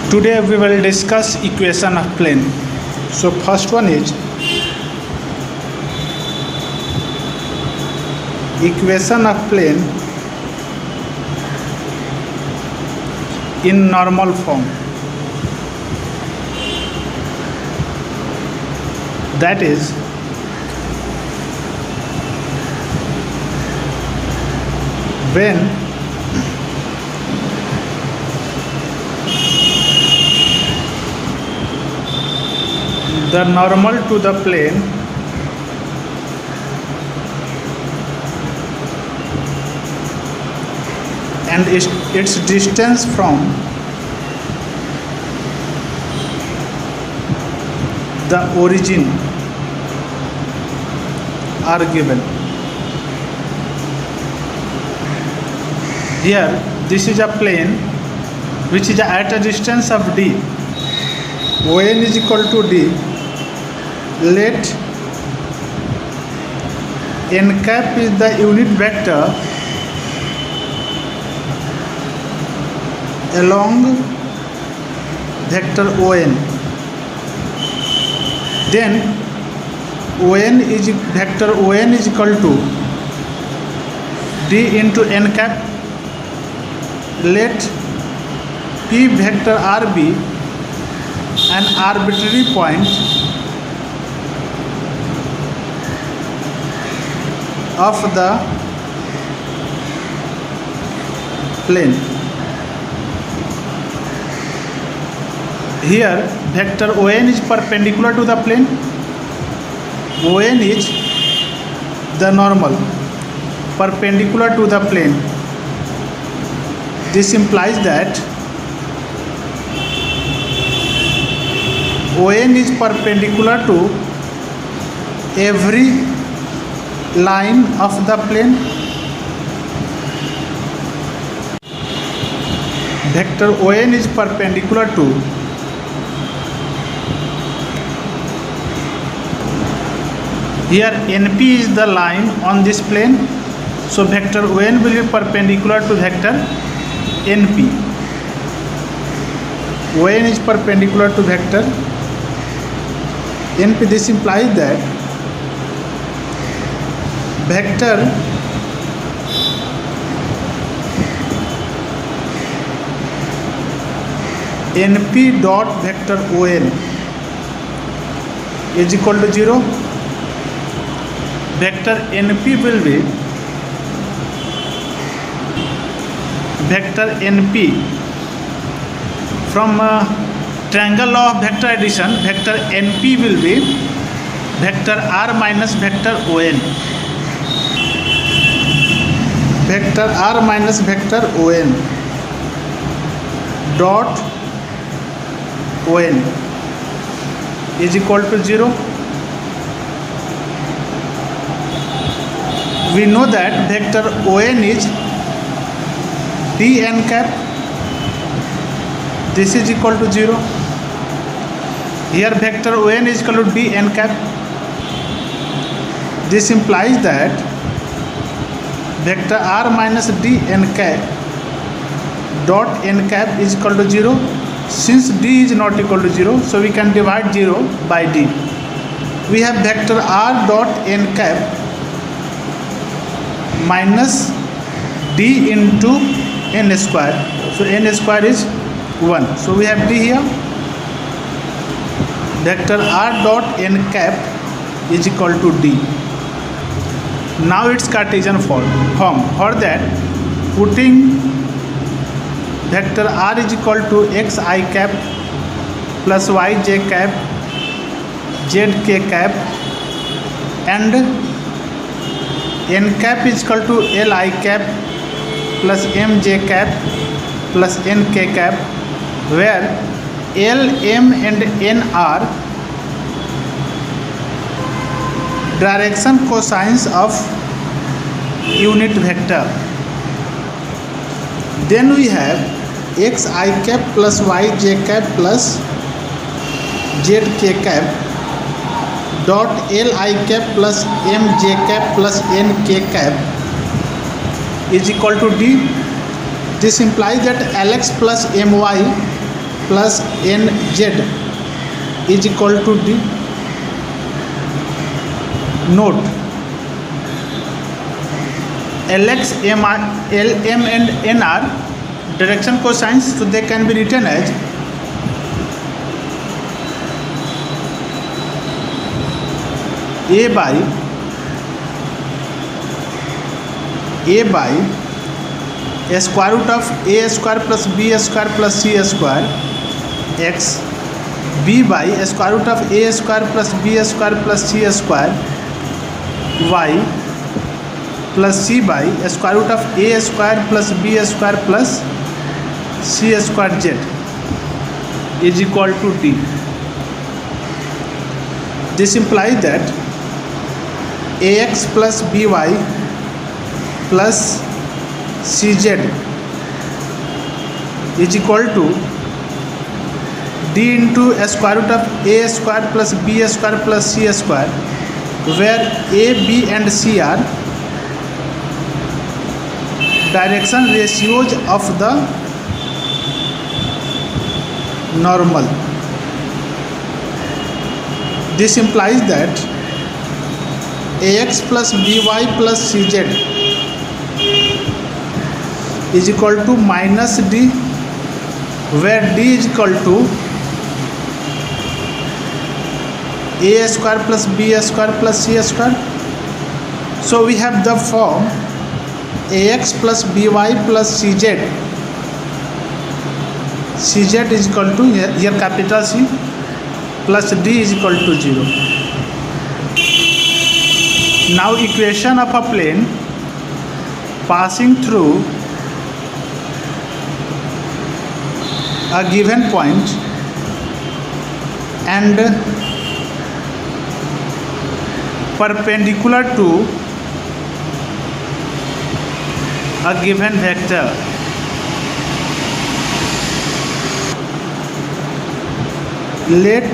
Today we will discuss equation of plane. So first one is equation of plane in normal form. That is when the normal to the plane and its distance from the origin are given. Here this is a plane which is at a distance of d. ON is equal to d. Let n cap is the unit vector along vector ON. Then vector ON is equal to d into n cap. Let p vector r be an arbitrary point of the plane. Here vector ON is perpendicular to the plane. ON is the normal perpendicular to the plane. This implies that ON is perpendicular to every line of the plane. Vector ON is perpendicular to here NP is the line on this plane, so vector ON will be perpendicular to vector NP. ON is perpendicular to vector NP. This implies that vector NP dot vector ON is equal to 0. Vector NP will be vector NP from triangle law of vector addition. Vector NP will be vector R minus vector ON. Vector R minus vector ON dot ON is equal to 0. We know that vector ON is dn cap. This is equal to 0. Here vector ON is equal to dn cap. This implies that vector R minus dn cap dot n cap is equal to 0. Since d is not equal to 0, so we can divide 0 by d. We have vector R dot n cap minus d into n square. So n square is 1. So we have d here. Vector R dot n cap is equal to d. Now it's Cartesian form. For that, putting vector R is equal to xi cap plus yj cap zk cap and n cap is equal to li cap plus mj cap plus nk cap, where L, M and N are direction cosines of unit vector. Then we have xi cap plus yj cap plus zk cap dot li cap plus mj cap plus nk cap is equal to d. This implies that Lx plus My plus nz is equal to d. Note, Lx, Lm and n are direction cosines, so they can be written as a by square root of a square plus b square plus c square x, b by square root of a square plus b square plus c square y, plus c by square root of a square plus b square plus c square z is equal to d. This implies that ax plus by plus cz is equal to d into square root of a square plus b square plus c square, where a, b and c are direction ratios of the normal. This implies that ax plus by plus cz is equal to minus d, where d is equal to a square plus b square plus c square. So we have the form ax plus by plus cz. Cz is equal to here capital C plus d is equal to 0. Now equation of a plane passing through a given point and perpendicular to a given vector. Let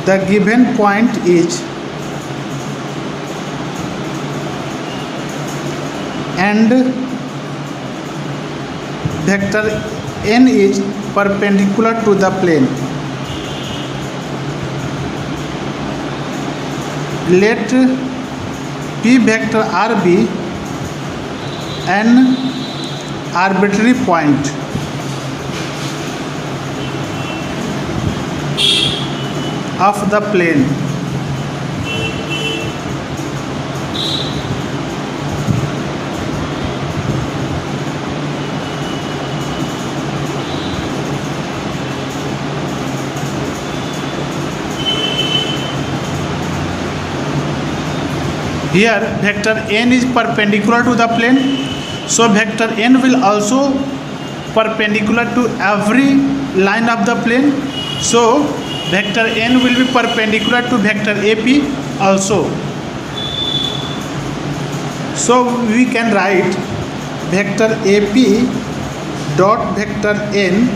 the given point is and vector n is perpendicular to the plane. Let p vector r be an arbitrary point of the plane. Here vector n is perpendicular to the plane, so vector n will also perpendicular to every line of the plane. So vector n will be perpendicular to vector AP also. So we can write vector AP dot vector n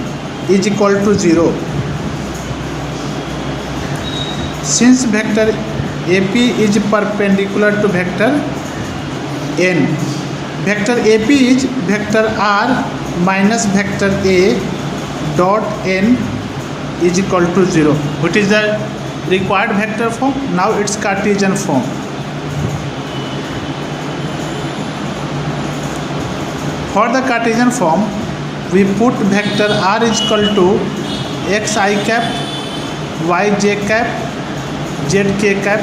is equal to 0. Since vector AP is perpendicular to vector n, vector AP is vector r minus vector a dot n is equal to 0. What is the required vector form? Now it's Cartesian form. For the Cartesian form, we put vector r is equal to xi cap, yj cap, zk cap.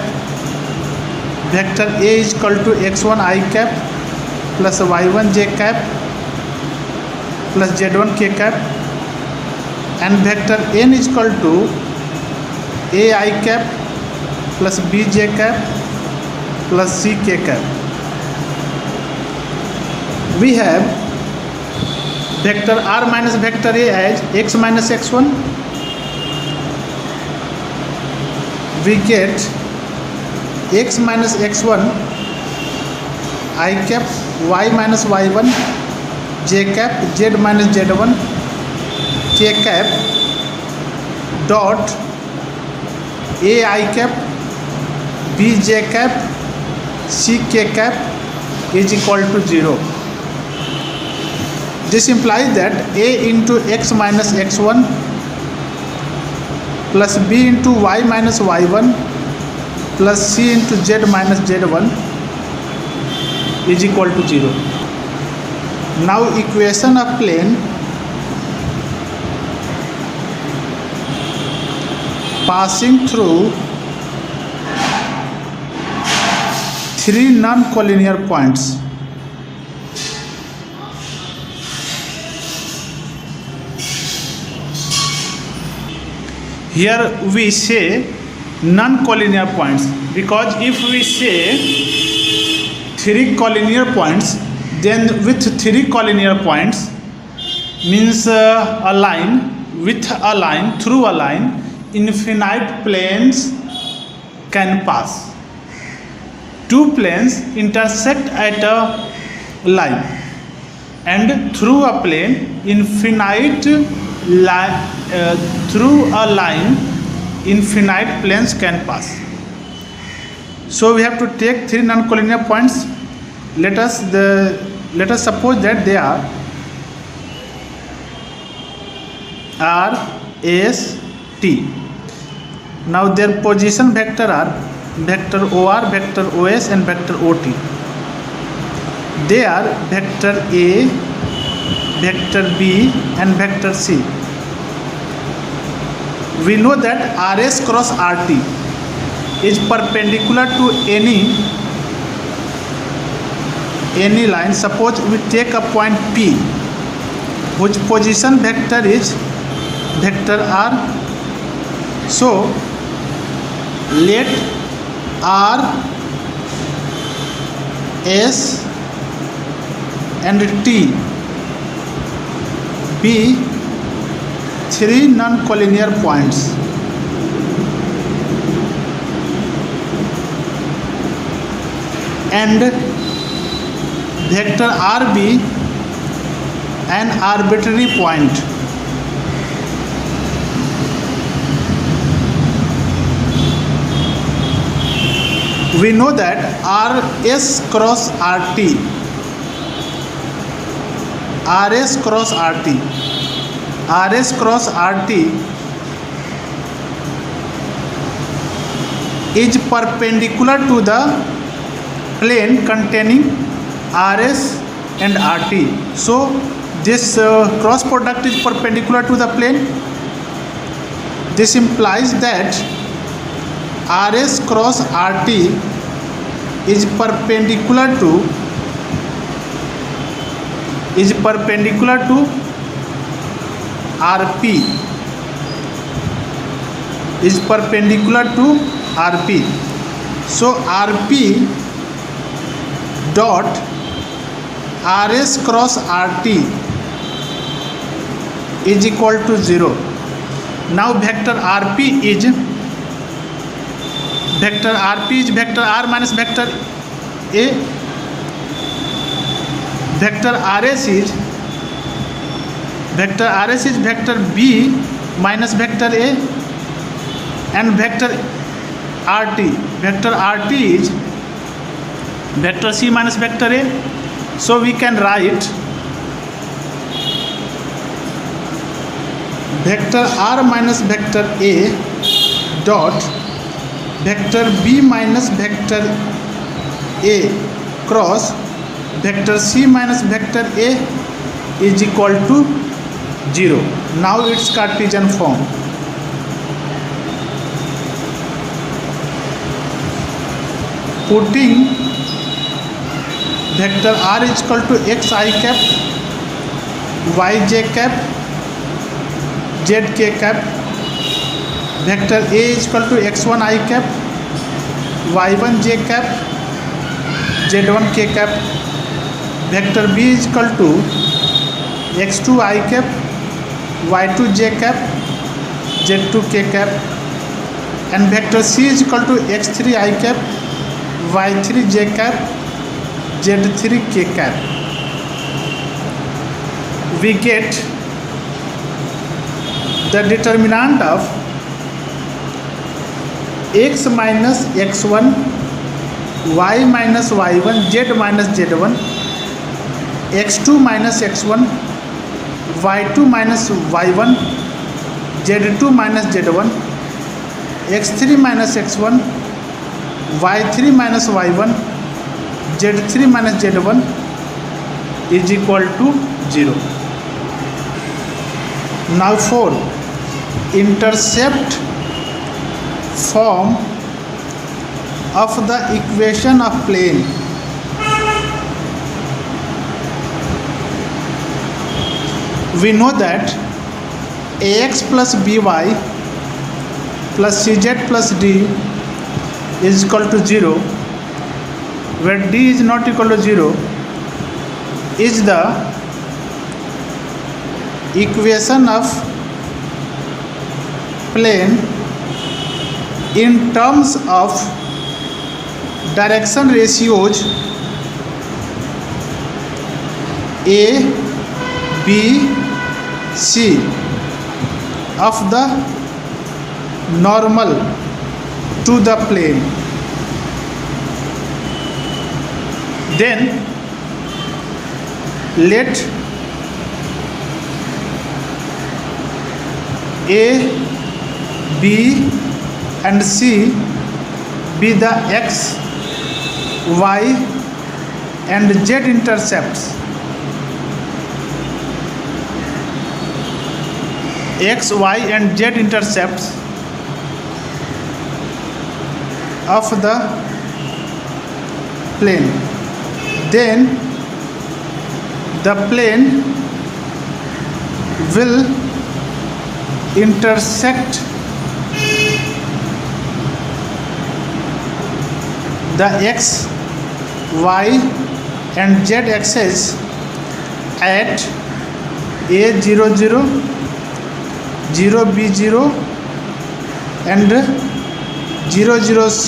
Vector a is equal to x1 I cap plus y1 j cap plus z1 k cap, and vector n is equal to a I cap plus b j cap plus c k cap. We have vector r minus vector a as x minus x1. We get x minus x1 I cap, y minus y1, j cap, z minus z1, k cap dot a I cap, b j cap, c k cap is equal to 0. This implies that a into x minus x1 plus b into y minus y1 plus c into z minus z1 is equal to 0. Now equation of plane passing through three non-collinear points. Here we say non-collinear points because if we say three collinear points, then with three collinear points means a line, with a line, through a line, infinite planes can pass. Two planes intersect at a line, and through a plane, through a line, infinite planes can pass. So we have to take three non-collinear points. Let us suppose that they are R, S, T. Now their position vector are vector OR, vector OS and vector OT. They are vector A, vector B and vector C. We know that RS cross RT is perpendicular to any line. Suppose we take a point P whose position vector is vector R. So let R, S and T be three non-collinear points. And vector R be an arbitrary point. We know that RS cross RT, RS cross RT, RS cross RT is perpendicular to the plane containing RS and RT. So this cross product is perpendicular to the plane. This implies that RS cross RT is perpendicular to RP, is perpendicular to RP. So RP dot RS cross RT is equal to 0. Now vector RP is vector R minus vector A. Vector RS is vector B minus vector A, and vector RT is vector C minus vector A. So we can write vector R minus vector A dot vector B minus vector A cross vector C minus vector A is equal to 0. Now it's Cartesian form. Putting vector R is equal to xi cap, yj cap, zk cap, vector A is equal to x1 I cap, y1 j cap, z1 k cap, vector B is equal to x2 I cap, y2 j cap, z2 k cap, and vector C is equal to x3 I cap, y3 j cap, z3 k cap. We get the determinant of x minus x1, y minus y1, z minus z1, x2 minus x1, y2 minus y1, z2 minus z1, x3 minus x1, y3 minus y1, z3 minus z1 is equal to 0. Now for intercept form of the equation of plane, we know that ax plus by plus cz plus d is equal to 0, where d is not equal to 0 is the equation of plane in terms of direction ratios A, B, C of the normal to the plane. Then let A, B and C be the x, y and z intercepts. X, y and z intercepts of the plane. Then the plane will intersect the x, y and z axis at A00, 0B0 and 00C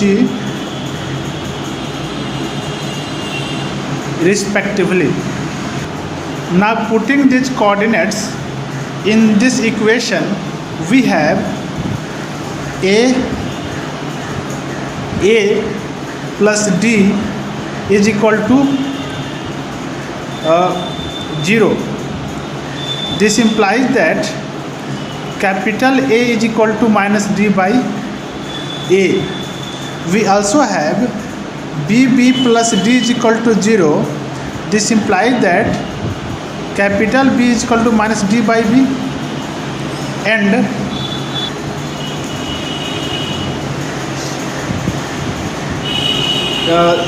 respectively. Now putting these coordinates in this equation, we have A plus D is equal to 0. This implies that capital A is equal to minus D by A. We also have BB plus D is equal to 0. This implies that capital B is equal to minus D by B, and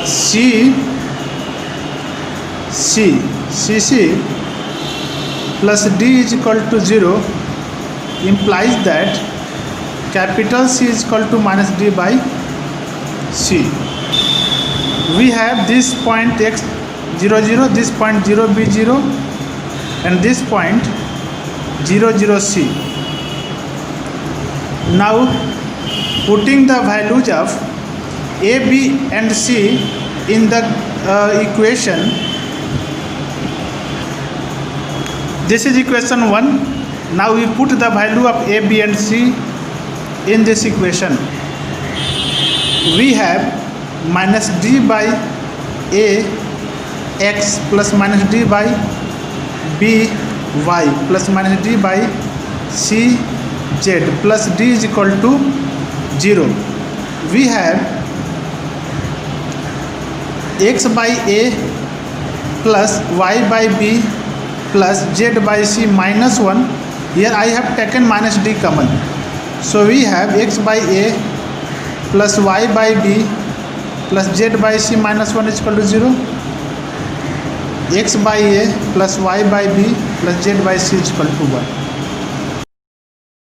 CC plus D is equal to 0 implies that capital C is equal to minus D by C. We have this point x 0 0, this point 0 b 0 and this point 0 0 c. Now putting the values of A, B and C in the equation, this is equation 1. Now we put the value of A, B and C in this equation. We have minus D by A x plus minus D by B y plus minus D by C z plus D is equal to 0. We have x by A plus y by B plus z by C minus 1. Here I have taken minus D common. So we have x by A plus y by B plus z by C minus 1 is equal to 0. X by A plus y by B plus z by C is equal to 1.